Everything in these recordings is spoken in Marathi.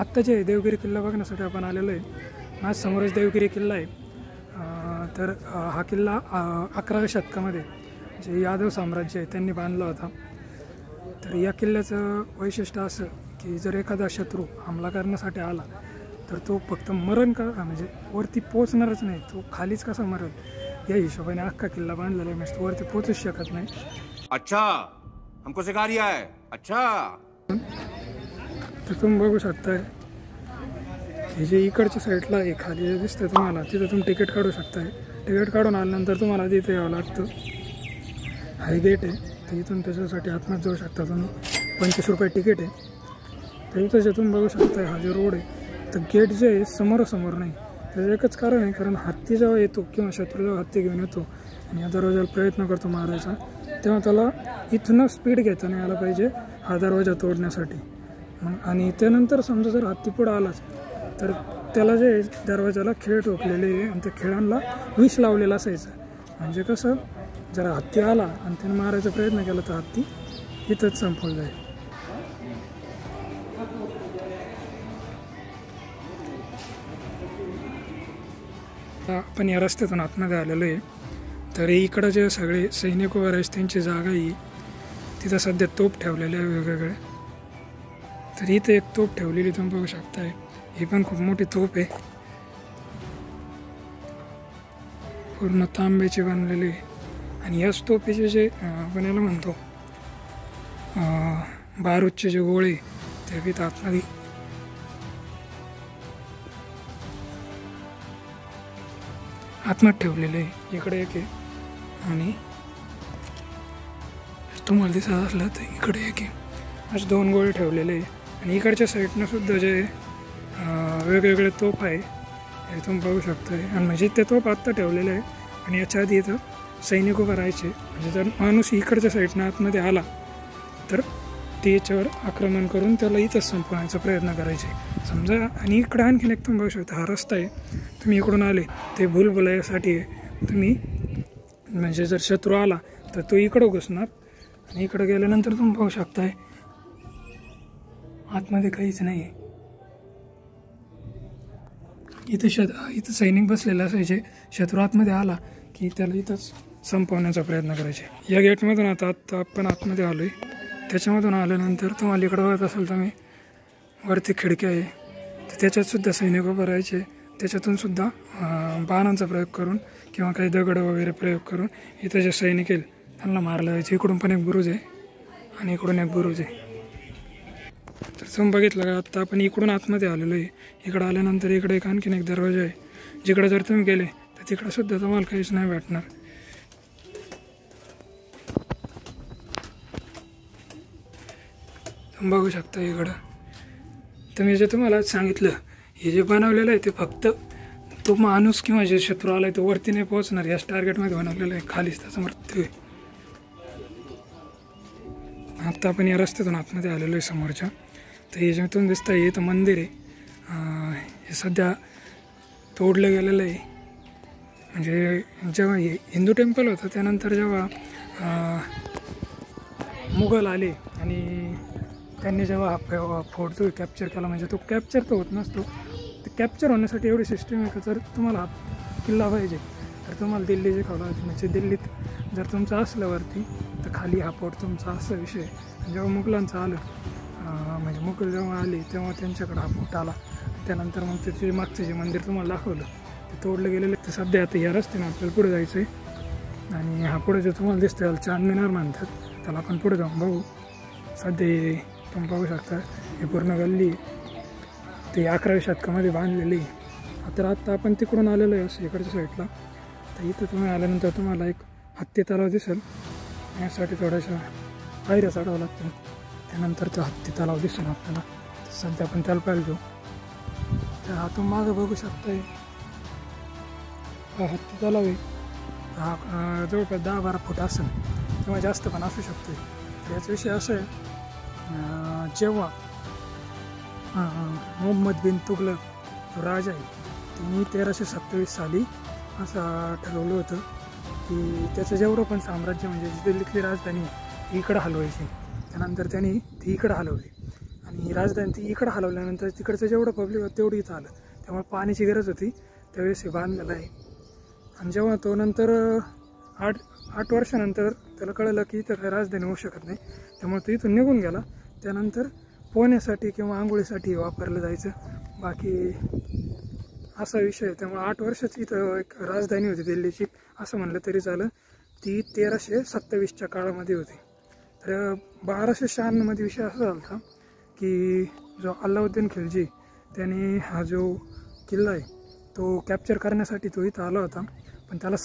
आत्ता जे देवगिरी किल्ला बघण्यासाठी आपण आलेलो आहे. माझ्या समोरच देवगिरी किल्ला आहे. तर हा किल्ला 11व्या शतकामध्ये जे यादव साम्राज्य आहे त्यांनी बांधला होता. तर या किल्ल्याचं वैशिष्ट्य असं की जर एखादा शत्रू हमला करण्यासाठी आला तर तो फक्त मरण का म्हणजे वरती पोचणारच नाही, तो खालीच कसा मरेल या हिशोबाने अख्खा किल्ला बांधलेला आहे. म्हणजे तो वरती पोचूच शकत नाही. अच्छा हमको सिखा रिया है. अच्छा तर तुम्ही बघू शकताय हे जे इकडच्या साईडला आहे खाली जे दिसतं तुम्हाला, तिथं तुम्ही तिकीट काढू शकताय. तिकीट काढून आल्यानंतर तुम्हाला तिथे यावं लागतं. हाय गेट आहे तर इथून त्याच्यासाठी आतमध्ये जाऊ शकता तुम्ही. 25 रुपये तिकीट आहे. तर इथं जे तुम्ही बघू शकताय हा जो रोड आहे तर गेट जे आहे समोरासमोर नाही. त्याचं एकच कारण आहे, कारण हत्ती जेव्हा येतो किंवा शत्रू जेव्हा हत्ती घेऊन येतो आणि या दरवाजाला प्रयत्न करतो मारायचा, तेव्हा त्याला इथून स्पीड घेता नाही आला पाहिजे हा दरवाजा तोडण्यासाठी. मग आणि त्यानंतर समजा जर हत्ती पुढं आलाच तर त्याला जे दरवाजाला खिळे ठोकलेले आहे आणि त्या खिळ्यांना विष लावलेलं असायचं. म्हणजे कसं जर हत्ती आला आणि त्याने मारायचा प्रयत्न केला तर हत्ती इथंच संपवलं जाईल. आपण या रस्त्यातून आतमध्ये आलेलो आहे. तर इकडं जे सगळे सैनिक वगैरे आहेत त्यांची जागा ही तिथं सध्या तोफ ठेवलेल्या आहे वेगवेगळे. तर इथं एक तोफ ठेवलेली तुम्ही बघू शकताय. ही पण खूप मोठी तोफ आहे, पूर्ण तांब्याची बनलेली आहे. आणि याच तोफीचे जे आपण याला म्हणतो बारूदचे जे गोळे ते बी आतमध्ये ठेवलेले आहे. इकडे एक आहे आणि तुम्हाला दिसत असलं तर इकडे एक आहे. असे 2 गोळे ठेवलेले आहे. आणि इकडच्या साईडनं सुद्धा जे वेगवेगळे तोफ आहे हे तुम्ही बघू शकता. आणि म्हणजे ते तोफ आत्ता ठेवलेले आहे. आणि याच्या आधी इथं सैनिक उभं राहायचे. म्हणजे जर माणूस इकडच्या साईडनं आतमध्ये आला तर ते याच्यावर आक्रमण करून त्याला इथंच संपवण्याचा प्रयत्न करायचे समजा. आणि इकडं आणखीन एक तुम्ही बघू शकता हा रस्ता आहे. तुम्ही इकडून आले ते भूलभुलैयासाठी आहे. तुम्ही म्हणजे जर शत्रू आला तर तो इकडं घुसणार आणि इकडं गेल्यानंतर तुम्ही बघू शकताय आतमध्ये काहीच नाही आहे. इथं सैनिक बसलेले असायचे. शत्रू आतमध्ये आला की त्याला इथंच संपवण्याचा प्रयत्न करायचे. या गेटमधून आता आपण आतमध्ये आलो आहे. त्याच्यामधून आल्यानंतर तुम्हाला इकडं बघत असाल तर मी वरती खिडकी आहे तर त्याच्यातसुद्धा सैनिक उभं राहायचे. त्याच्यातूनसुद्धा बाणांचा प्रयोग करून किंवा काही दगड वगैरे प्रयोग करून इथं जे सैनिक येईल त्यांना मारलं जायचं. इकडून पण एक बुरुज आहे आणि इकडून एक बुरुज आहे. तर तुम्ही बघितलं का आत्ता आपण इकडून आतमध्ये आलेलो आहे. इकडं आल्यानंतर इकडे एक आणखीन एक दरवाजा आहे. जिकडे जर तुम्ही गेले तर तिकडंसुद्धा तुम्हाला काहीच नाही भेटणार. तुम्ही बघू शकता इकडं. तर मी जे तुम्हाला सांगितलं हे जे बनवलेलं आहे ते फक्त तो माणूस किंवा जे शत्रू आला आहे तो वरती नाही पोहोचणार याच टार्गेटमध्ये बनवलेलं आहे. खालीच त्याचा मृत्यू आहे. आत्ता आपण या रस्त्यातून आतमध्ये आलेलो आहे समोरच्या. तर हे जे तुम्ही दिसतं हे तर मंदिर आहे. हे सध्या तोडलं गेलेलं आहे. म्हणजे जेव्हा हे हिंदू टेम्पल होतं त्यानंतर जेव्हा मुघल आले आणि त्यांनी जेव्हा हा फोर्ट जो कॅप्चर केला, म्हणजे तो कॅप्चर तर होत नसतो, ते कॅप्चर होण्यासाठी एवढी सिस्टीम आहे का जर तुम्हाला हा किल्ला पाहिजे तर तुम्हाला दिल्ली जिंकावं लागते. म्हणजे दिल्लीत जर तुमचं असलं वरती तर खाली हा फोर्ट तुमचा असा विषय आहे. जेव्हा मुघलांचं आलं म्हणजे मुघल जेव्हा आले तेव्हा त्यांच्याकडे हा फोर्ट आला. त्यानंतर मग त्याचे मागचं जे मंदिर तुम्हाला दाखवलं ते तोडलं गेलेलं. तर सध्या आता या रस्त्याने आपल्याला पुढे जायचं आहे. आणि हा पुढे जे तुम्हाला दिसतं त्याला चारमिनार म्हणतात. त्याला आपण पुढे जाऊन बघू. सध्या तुम्ही बघू शकता हे पूर्ण गल्ली ते 11व्या शतकामध्ये बांधलेली. तर आत्ता आपण तिकडून आलेलो आहे असं इकडच्या साईडला. तर इथं तुम्ही आल्यानंतर तुम्हाला एक हत्ती तलाव दिसेल. यासाठी थोड्याशा पायऱ्या चढावं लागतील. त्यानंतर तो हत्ती तलाव दिसेल आपल्याला. सध्या आपण त्याला पाहिलं घेऊ. तर हा तुम्ही मागं बघू शकता हा हत्ती तलाव आहे. हा जवळपास 10-12 फूट असेल किंवा जास्त पण असू शकतो. तर याचा विषय असं आहे जेव्हा मोहम्मद बिन तुगलक जो राजा आहे त्यांनी 1327 साली असं ठरवलं होतं की त्याचं जेवढं पण साम्राज्य म्हणजे दिल्लीतली राजधानी इकडं हलवायची. त्यानंतर त्यांनी ती इकडं हलवली आणि राजधानी ती इकडं हलवल्यानंतर तिकडचं जेवढं पब्लिक होतं तेवढं इथं आलं, त्यामुळे पाण्याची गरज होती, त्यावेळेस हे बांधलेलं आहे. आणि जेव्हा तो नंतर 8 वर्षानंतर त्याला कळलं की इथं काही राजधानी होऊ शकत नाही, त्यामुळे तो इथून निघून गेला. त्यानंतर पोहण्यासाठी किंवा आंघोळीसाठी वापरलं जायचं, बाकी असा विषय आहे. त्यामुळे 8 वर्षाची इथं एक राजधानी होती दिल्लीची असं म्हणलं तरी चालं. ती 1327च्या काळामध्ये होती. तर 1296मध्ये विषय असा झाला होता की जो अल्लाउद्दीन खिलजी त्याने हा जो किल्ला आहे तो कॅप्चर करण्यासाठी तो इथं आला होता, पण त्याला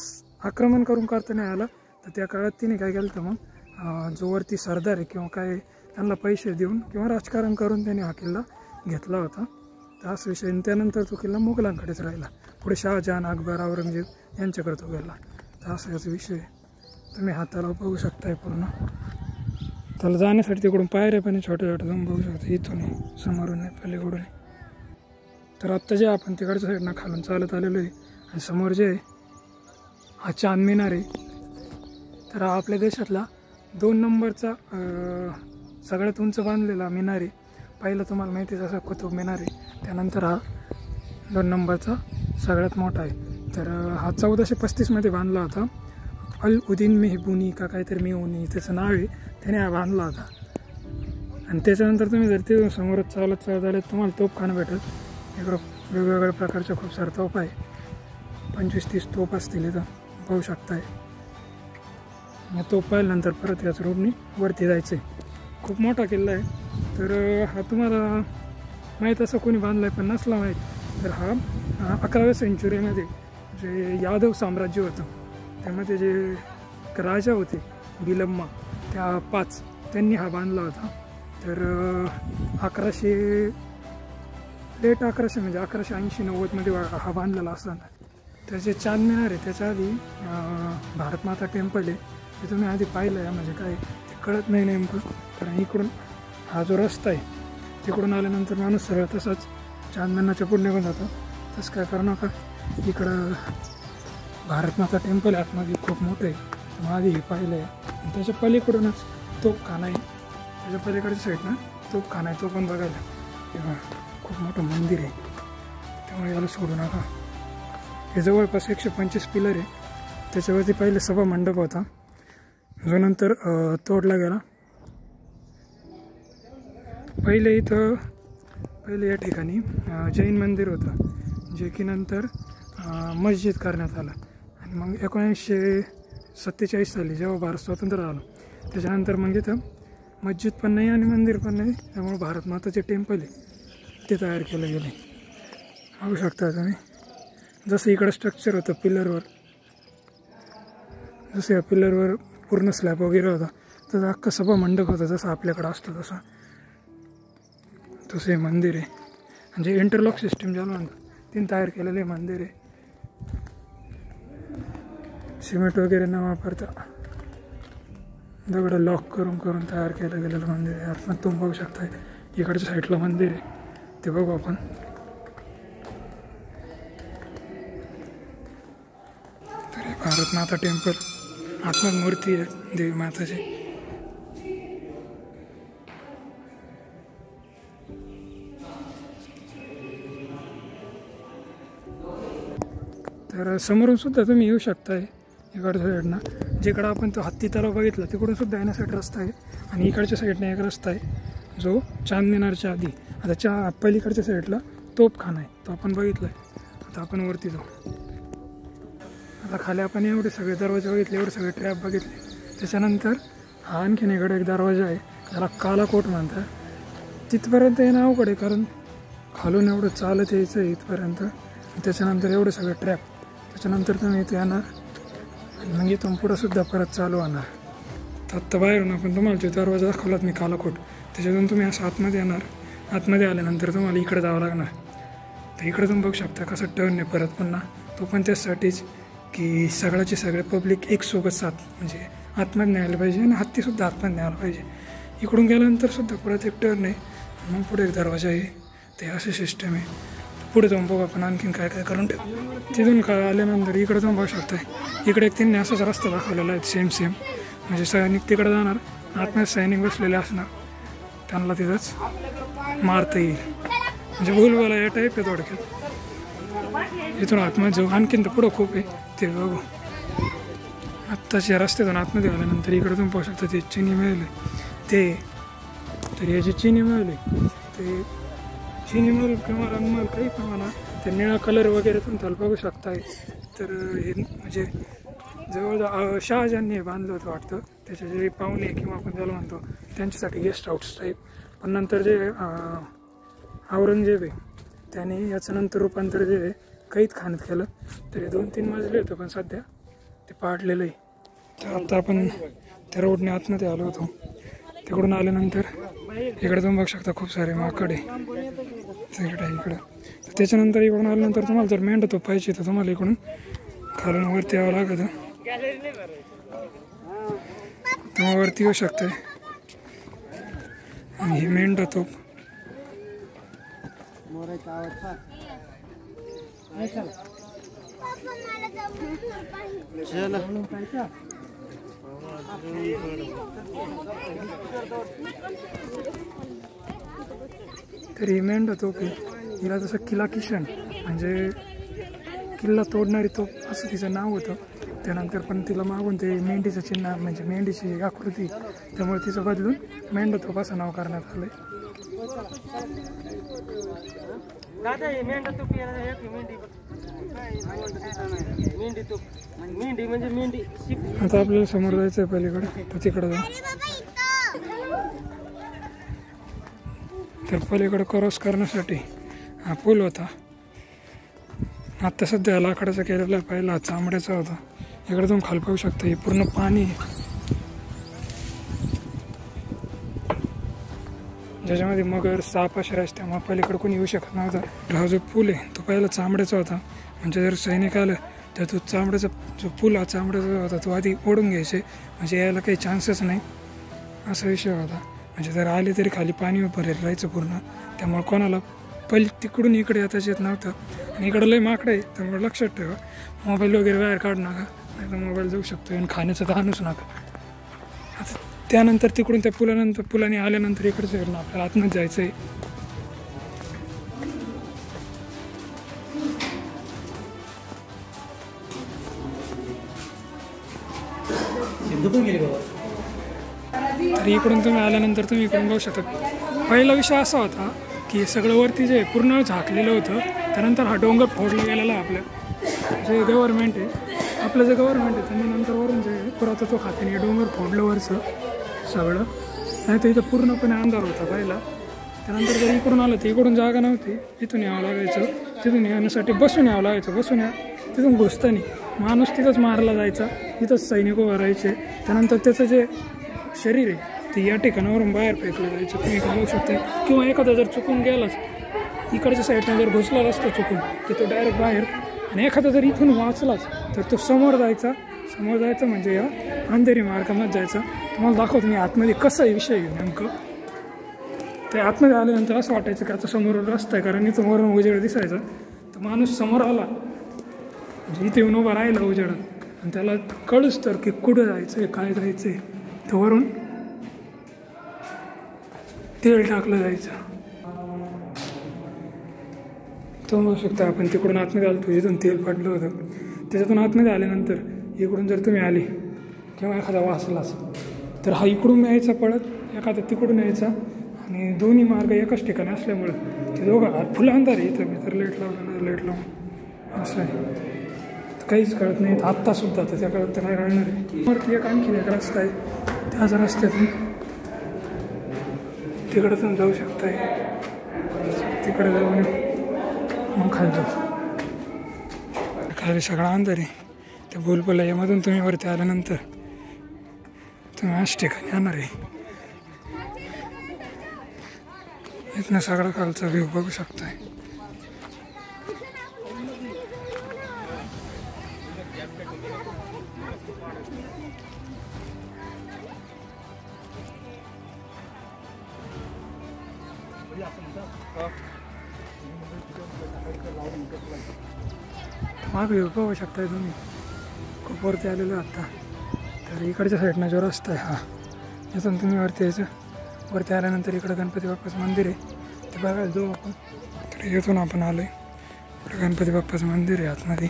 आक्रमण करून करता नाही आला. तर त्या काळात तिने काय केलं तर मग जो वरती सरदार आहे किंवा काय त्यांना पैसे देऊन किंवा राजकारण करून त्याने हा किल्ला घेतला होता. तर असा विषय. त्यानंतर तो किल्ला मुघलांकडेच राहिला. पुढे शहाजहान, अकबर, औरंगजेब यांच्याकडे तो गेला. तर असा याचा विषय. तुम्ही हाताला बघू शकताय पूर्ण. त्याला जाण्यासाठी तिकडून पायऱ्या पण छोट्या छोट्या तुम्ही बघू शकता, इथून समोरून आहे पलीकडून. तर आत्ता जे आपण तिकडच्या साईडनं खालून चालत आलेलो आहे आणि समोर जे हा चांद मिनार आहे, तर हा आपल्या देशातला 2 नंबरचा सगळ्यात उंच बांधलेला मिनार आहे. पहिलं तुम्हाला माहिती आहे जसं कुतुब मिनार आहे, त्यानंतर हा 2 नंबरचा सगळ्यात मोठा आहे. तर हा 1435मध्ये बांधला होता. अल उद्दीन मेहबुनी का काहीतरी मेहुनी त्याचं नाव आहे, त्याने हा बांधला होता. आणि त्याच्यानंतर तुम्ही जर ते समोरच चालत आले तुम्हाला तोफखाना भेटेल. इकडं वेगवेगळ्या प्रकारच्या खूप साऱ्या तोफ आहे, 25-30 तोफ असतील इथं पाहू शकताय. या तोफ पाहिल्यानंतर परत याच रोडनी वरती जायचं आहे. खूप मोठा किल्ला आहे. तर हा तुम्हाला माहीत असं कोणी बांधला आहे, पण नसला माहीत तर हा 11व्या सेंचुरीमध्ये जे यादव साम्राज्य होतं त्यामध्ये जे राजा होते बिलम्मा त्या 5 त्यांनी हा बांधला होता. तर 1180 म्हणजे 1180-90मध्ये हा बांधलेला असताना. त्याचे चांद मिनार आहे, त्याच्या आधी भारतमाता टेम्पल आहे, ते तुम्ही आधी पाहिलं आहे. म्हणजे काय ते कळत नाही नेमकं, कारण इकडून हा जो रस्ता आहे तिकडून आल्यानंतर माणूस सरळ तसाच चांद मिनारच्या पुढे निघून जातो. तसं काय करू नका. इकडं भारतमाता टेम्पल आहे आतमध्ये, खूप मोठं आहे, मग आधी हे पाहिलं आहे. त्याच्या पलीकडूनच तोफखाना आहे, त्याच्या पलीकडच्या साईडनं तोफखाना आहे, तो पण बघायला. किंवा खूप मोठं मंदिर आहे, त्यामुळे याला सोडू नका. हे जवळपास 125 पिलर आहे. त्याच्यावरती पहिले सभा मंडप होता जो नंतर तोडला गेला. पहिले या ठिकाणी जैन मंदिर होतं, जे की नंतर मस्जिद करण्यात आलं. आणि मग 1947 साली जेव्हा भारत स्वतंत्र झालं त्याच्यानंतर मग इथं मस्जिद पण नाही आणि मंदिर पण नाही, त्यामुळे भारतमाताचे टेम्पल आहे ते तयार केलं गेले. बघू शकता तुम्ही. जसं इकडं स्ट्रक्चर होतं पिलरवर, जसं या पिलरवर पूर्ण स्लॅब वगैरे होता, तसं अख्खा सभा मंडप होता जसं आपल्याकडं असतं तसं हे मंदिर आहे. म्हणजे इंटरलॉक सिस्टीम ज्याला म्हणतात तीन तयार केलेले मंदिर आहे. सिमेंट वगैरे न वापरता दगड लॉक करून तयार केलं गेलेलं मंदिर आहे. आतमध्ये तुम्ही बघू शकता इकडच्या साईडला मंदिर आहे, ते बघू आपण. तर भारत माता टेम्पल, आतमध्ये मूर्ती आहे देवी माताची. तर समोरून सुद्धा तुम्ही येऊ शकताय इकडच्या साईडनं. जिकडं आपण तो हत्ती तलाव बघितला तिकडून सुद्धा येण्यासाठी रस्ता आहे. आणि इकडच्या साईडने एक रस्ता आहे जो चांद मिनारच्या आधी. आता पलीकडच्या साईडला तोफखाना आहे, तो आपण बघितला आहे. आता आपण वरती जाऊ. आता खाली आपण एवढे सगळे दरवाजे बघितले, एवढे सगळे ट्रॅप बघितले. त्याच्यानंतर हा आणखीन इकडे एक दरवाजा आहे त्याला कालाकोट म्हणतात. तिथपर्यंत येणं अवघड आहे कारण खालून एवढं चालत यायचं आहे इथपर्यंत. त्याच्यानंतर एवढे सगळे ट्रॅप. त्याच्यानंतर तुम्ही इथे येणार आणि मग इथून पुढं सुद्धा परत चालू होणार. तर आत्ता बाहेरून आपण तुम्हाला जो दरवाजा दाखवलात मी कालाकोट, त्याच्यातून तुम्ही असं आतमध्ये येणार. आतमध्ये आल्यानंतर तुम्हाला इकडे जावं लागणार. तर इकडे तुम्ही बघू शकता कसं टर्न आहे परत पुन्हा. तो पण त्यासाठीच की सगळ्याचे सगळे पब्लिक एक सोबत साथ म्हणजे आतमध्ये न्यायला पाहिजे आणि हत्तीसुद्धा आतमध्ये न्यायला पाहिजे. इकडून गेल्यानंतर सुद्धा परत एक टर्न आहे, मग पुढे एक दरवाजा आहे. ते असे सिस्टम आहे. पुढे जाऊन बघू आपण आणखीन काय काय करून ठेवू. तिथून आल्यानंतर इकडे जाऊन बघू शकताय इकडे एक त्यांनी असाच रस्ता दाखवलेला आहे सेम म्हणजे सैनिक तिकडे जाणार, आतमध्ये सैनिक बसलेले असणार. त्यांना तिथंच मारता येईल. म्हणजे भूलभुलैया या टाईप आहे थोडक्यात. इथून आतमध्ये जाऊ, आणखीन तर पुढं खूप आहे ते बघू. आत्ताच या रस्त्यातून आतमध्ये आल्यानंतर इकडे तुम्ही पाहू शकता ते चिनी मिळेल ते. तर हे जे चिनी मिळेल ते चिनी मिळेल किंवा रंगमल काही पण म्हणा, ते निळा कलर वगैरे तुम्ही त्याला बघू शकताय. तर हे म्हणजे जवळजवळ शहाजहानने हे बांधलं होतं वाटतं. त्याचे जे पाहुणे किंवा आपण त्याला म्हणतो त्यांच्यासाठी गेस्ट हाऊस टाईप. पण नंतर जे औरंगजेब आहे त्याने याचं नंतर रूपांतर जे आहे कैद खाण्यात केलं. तर हे 2-3 मजले होतं पण सध्या ते पाडलेलं आहे. तर आता आपण त्या रोडने आतमध्ये आलो होतो. तिकडून आल्यानंतर इकडे तुम्ही बघू शकता खूप सारे माकड आहे इकडं. तर त्याच्यानंतर इकडून आल्यानंतर तुम्हाला जर मेंढा पाहिजे तर तुम्हाला इकडून खालून वरती यावं लागतं. तुम्हाला वरती येऊ शकते. आणि ही मेंढा तोप तर ही मेंढा तोप आहे. हिला जसं किला किशन म्हणजे किल्ला तोडणारी तोप असं तिचं नाव होतं. त्यानंतर पण तिला मागून ते मेंढीचं चिन्ह म्हणजे मेंढीची आकृती, त्यामुळे तिचं बदलून मेंढा तोप असं नाव करण्यात आलंय. आता आपल्याला समोर जायचं आहे पलीकडे, तर तिकडे जाऊ. तर पलीकडे क्रॉस करण्यासाठी हा पूल होता. आत्ता सध्या लाकडाचा केलेला पहिला चांबड्याचा होता. इकडे तुम्ही खाली पाहू शकता हे पूर्ण पाणी ज्याच्यामध्ये मगर साप असे रस्ते. त्यामुळे पलीकडे कोणी येऊ शकत नव्हता. हा जो पूल आहे तो पहिला चांबड्याचा होता. म्हणजे जर सैनिक आलं तर तो चांबड्याचा जो पूल हा चांबड्याचा होता तो आधी ओढून घ्यायचे, म्हणजे यायला काही चान्सेस नाही असा विषय होता. म्हणजे जर आले तरी खाली पाणी भरेल राहायचं पूर्ण. त्यामुळे कोणाला तिकडून इकडे येताच येत नव्हतं. आणि इकडं लय माकडं आहे त्यामुळे लक्षात ठेवा. मोबाईल वगैरे बाहेर काढू नका, नाही तर मोबाईल जाऊ शकतो. आणि खाण्याचं तर आणूच नका. आता त्यानंतर तिकडून त्या पुलाने आल्यानंतर इकडे जाईल ना आपल्याला आतमध्ये जायचं आहे. तर इकडून तुम्ही आल्यानंतर तुम्ही इकडून बघू शकता. पहिला विषय असा होता की सगळं वरती जे पूर्ण झाकलेलं होतं, त्यानंतर हा डोंगर फोडला गेलेला आहे. आपलं जे गव्हर्नमेंट आहे, आपलं जे गव्हर्नमेंट आहे त्यांनी नंतर वरून जे पुरातत्व खात्याने डोंगर फोडलं वरचं सगळं. नाही तर इथं पूर्णपणे अंधार होता पहिला. त्यानंतर जर इकडून आलं तर इकडून जागा नव्हती, इथून यावं लागायचं. तिथून येण्यासाठी बसून यावं लागायचं. बसून तिथून घुसतानी माणूस तिथंच मारला जायचा, इथंच सैनिक उभं राहायचे. त्यानंतर त्याचं जे शरीर आहे ते या ठिकाणावरून बाहेर फेकलं जायचं. तुम्ही बघू शकता. किंवा एखादा जर चुकून गेलाच इकडच्या साईडनं जर घुसला रस्ता चुकून तर तो डायरेक्ट बाहेर. आणि एखादा जर इथून वाचलाच तर तो समोर जायचा म्हणजे या अंधेरी मार्गामध्ये जायचा. तुम्हाला दाखवतो मी आतमध्ये कसं आहे विषय नेमकं. ते आतमध्ये आल्यानंतर असं वाटायचं की आता समोरून रस्ता आहे, कारण इथून वरून उजेड दिसायचा. तर माणूस समोर आला म्हणजे इथे येऊन उभा राहिला उजेडात आणि त्याला कळूच तर की कुठं जायचं आहे, काय जायचं आहे. तर वरून तेल टाकलं जायचं. तो बघू शकता आपण तिकडून आतमध्ये आलो, जिथून तेल पडलं होतं त्याच्यातून आतमध्ये आल्यानंतर इकडून जर तुम्ही आले किंवा एखादा वाचलाच तर हा इकडून यायचा पळत, एखादा तिकडून यायचा. आणि दोन्ही मार्ग एकाच ठिकाणी असल्यामुळं ते दोघं फुलं अंधार आहे. इथं मी तर लेट लावून असं आहे, काहीच कळत नाही आत्तासुद्धा. तर त्या काळात तर नाही राहणार आहे. वरती एक आणखीन एक रस्ता आहे, त्याच रस्त्यातून तिकडं पण जाऊ शकताय. तिकडे जाऊन मग खाली जाऊ. खाली सगळा अंधार आहे. त्या भूलभुलैयामधून तुम्ही वरती आल्यानंतर तुम्ही अशा ठिकाणी येणार आहे. इथनं सगळा खालचा व्ह्यू बघू शकताय. माग व्ह्यू बघू शकताय तुम्ही. खूप वरती आलेलो आत्ता. तर इकडच्या साईडनं जो रस्ता आहे हा, यातून तुम्ही वरती यायचं. वरती आल्यानंतर इकडं गणपती बाप्पाचं मंदिर आहे, ते बघायला जाऊ आपण. तर येथून आपण आलो आहे, इकडं गणपती बाप्पाचं मंदिर आहे आतमध्ये.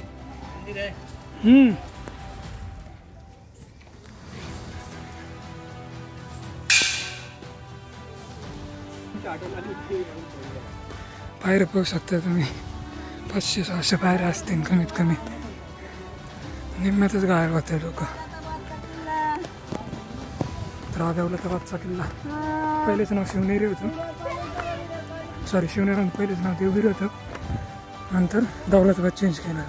पायऱ्या पाहू शकता तुम्ही, 500-600 पायऱ्या असतील कमीत कमी. निम्म्यातच गायब होते लोक. तर हा दौलताबादचा किल्ला, पहिलेच नाव शिवनेरी होतं, सॉरी शिवनेरी पहिलेच नाव देवगिरी होतं, नंतर दौलताबाद चेंज केलं.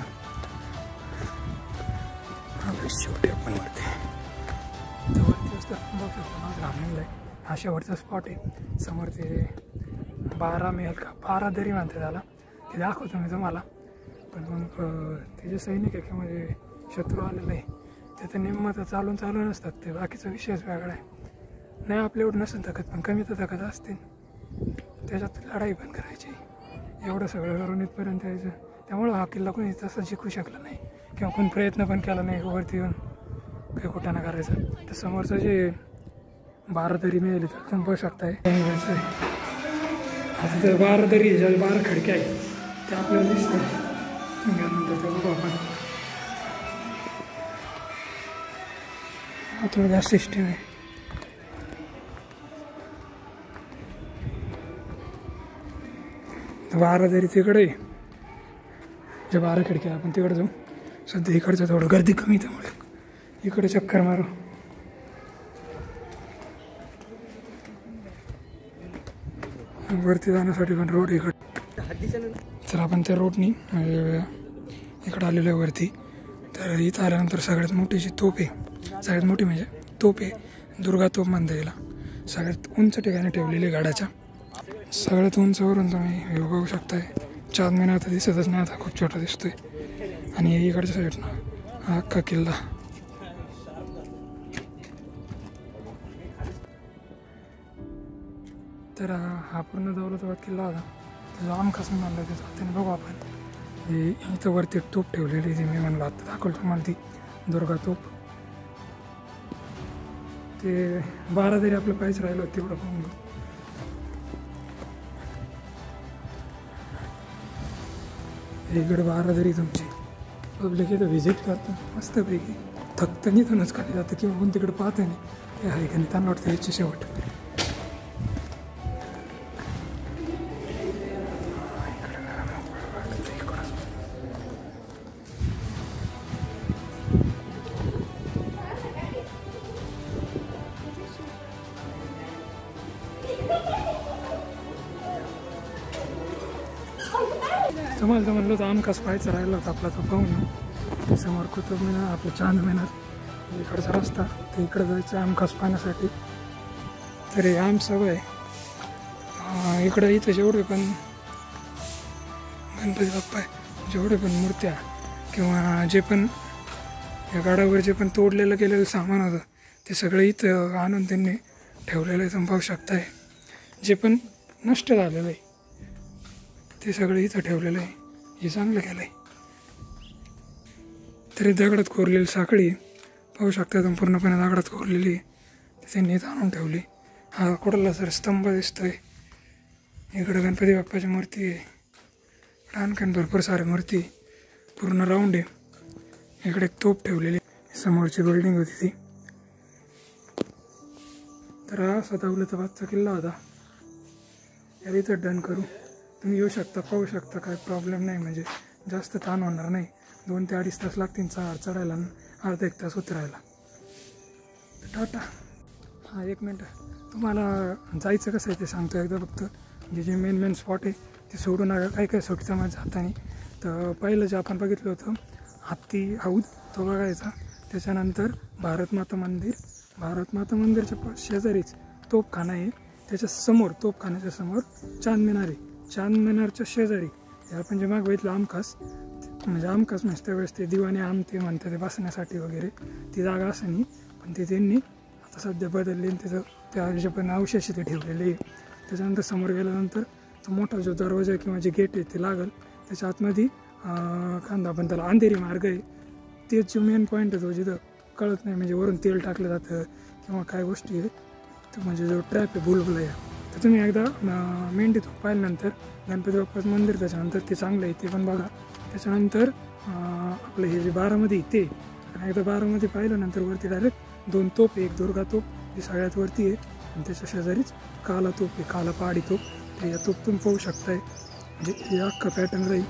शेवटी आपण वरती वरती बघू शकतो माझं रामलिंगला आहे, हा शेवटचा स्पॉट आहे. समोर ते 12 महल का 12 दरी म्हणते त्याला, ते दाखवतो मी तुम्हाला. पण मग ते जे सैनिक आहे किंवा जे शत्रू आलेलं आहे ते तर निम्मं तर चालून असतात, ते बाकीचा विषयच वेगळा आहे. नाही आपल्या एवढं नसेल ताकद, पण कमी तर ताकद असते, त्याच्यात लढाई पण करायची. एवढं सगळं करून इथपर्यंत यायचं, त्यामुळं हा किल्ला कोणी तसं जिंकू शकला नाही किंवा कोणी प्रयत्न पण केला नाही वरती येऊन काही कुठं करायचं. तर समोरचं जे 12 दरी मिळाली तर तुम्ही बघू शकताय. आता तर 12 दरी ज्या 12 खिडक्या आहे ते आपल्याला दिसतं. नंतर ते बघू आपण. थोडं जास्त सिस्टीम आहे. तर 12 दरी तिकडे आहे, जे 12 खिडक्या आपण तिकडे जाऊ. सध्या इकडचं थोडं गर्दी कमी, त्यामुळे इकडे चक्कर मारू. वरती जाण्यासाठी पण रोड इकडे. तर आपण त्या रोडनी म्हणजे इकडं आलेलो आहे वरती. तर इथं आल्यानंतर सगळ्यात मोठी जी तोप आहे, सगळ्यात मोठी म्हणजे तोप आहे, दुर्गा तोप म्हणता येईल. सगळ्यात उंच ठिकाणी ठेवलेली आहे गाडाच्या. सगळ्यात उंचावरून तुम्ही व्ह्यू बघू शकताय. चांदमीनार आता दिसतच नाही, आता खूप छोटा दिसतोय. आणि इकडच्या साईडनं हा अख्खा किल्ला. तर हा पूर्ण दौलताबाद किल्ला होता. त्याचा आमखास मी म्हणलं त्याचं त्याने बघू आपण. हे इथं वरती तोप ठेवलेली जी मी म्हणलं आता दाखवलं तुम्हाला, ती दुर्गा तोप. ते 12 तरी आपलं पाहिजे राहिलं होतं तेवढं पाहून घेऊ. इकडे 12 तरी तुमची पब्लिक इथं व्हिजिट करतं मस्तपैकी. थकतं इथूनच खाली जातं किंवा कोण तिकडे पाहतं नाही, ते आहे का नाही त्यांना वाटतं याची शेवट. तुम्हाला म्हणलं तर आमखास पाहायचं राहिला होता आपला, तो पाहून. समोर कुतुब मिनार, आपलं चांद मिनार, इकडचा रस्ता, तर इकडं जायचं आमखास पाहण्यासाठी. तर हे आम सगळं आहे इकडं. इथं जेवढे पण गणपती बाप्पा आहे, जेवढे पण मूर्त्या किंवा जे पण या गाडावर जे पण तोडलेलं गेलेलं सामान होतं ते सगळं इथं आणून त्यांनी ठेवलेलं आहे. तुम्ही पाहू शकताय. जे पण नष्ट झालेलं आहे ते सगळं इथं ठेवलेलं आहे. हे चांगलं केलं आहे. तरी दगडात कोरलेली साखळी पाहू शकता तुम्ही, पूर्णपणे दगडात कोरलेली आहे, त्यांनी इथं आणून ठेवली. हा कुठला सर स्तंभ दिसतोय. इकडं गणपती बाप्पाची मूर्ती आहे, इकडं आणखीन भरपूर साऱ्या मूर्ती, पूर्ण राऊंड आहे. इकडे एक तोप ठेवलेली, समोरची बिल्डिंग होती ती. तर हा असा दौलताबादचा किल्ला होता. याला इथं डन करू. तुम्ही येऊ शकता, पाहू शकता, काय प्रॉब्लेम नाही. म्हणजे जास्त ताण होणार नाही. 2 ते 2.5 तास लागतील चढायला, अर्धा 1 तास उतरायला. टाटा. हां 1 मिनटं, तुम्हाला जायचं कसं आहे ते सांगतो एकदा फक्त. जे मेन स्पॉट आहे ते सोडू नका, काय सुटतं माझ्या हाताने. तर पहिलं जे आपण बघितलं होतं हत्ती हौद, तो बघायचा. त्याच्यानंतर भारतमाता मंदिरच्या शेजारीच तोपखाना आहे. त्याच्या समोर, तोपखान्याच्या समोर चांद मिनार आहे. चांद मिनारच्या शेजारी हे आपण जे माग बघितलं आमखास, म्हणजे आमखास म्हणजे त्यावेळेस ते दिवाणी आम ते म्हणतात ते बसण्यासाठी वगैरे ती जागा असं नाही, पण ते त्यांनी आता सध्या बदलली. त्याचं त्या जे पण अवशेष ते ठेवलेले आहे. त्याच्यानंतर समोर गेल्यानंतर तो मोठा जो दरवाजा किंवा जे गेट आहे ते लागल. त्याच्या आतमध्ये कांदा पण त्याला अंधेरी मार्ग आहे. तेच जो मेन पॉईंट आहे तो जिथं कळत नाही, म्हणजे वरून तेल टाकलं जातं किंवा काय गोष्टी आहे. तो म्हणजे जो ट्रॅप आहे भुलभुलैया, तर तुम्ही एकदा मेंढी तोप पाहिल्यानंतर गणपती बाप्पाचं मंदिर, त्याच्यानंतर ते चांगलं आहे ते पण बघा. त्याच्यानंतर आपलं हे जे बारामती ते, आणि एकदा बारामती पाहिल्यानंतर वरती डायरेक्ट 2 तोप आहे, एक दुर्गा तोप ही सगळ्यात वरती आहे आणि त्याच्या शेजारीच काला तोप आहे, काला पहाडी तोप. तर या तोप तुम्ही पाहू शकताय. म्हणजे हे अख्खा पॅटर्न राहील,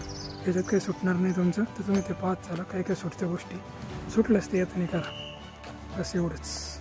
याच्यात काही सुटणार नाही तुमचं. तर तुम्ही ते पाहत चाला, काही काही सुटत्या गोष्टी सुटल्यास ते येताना करा, बस एवढंच.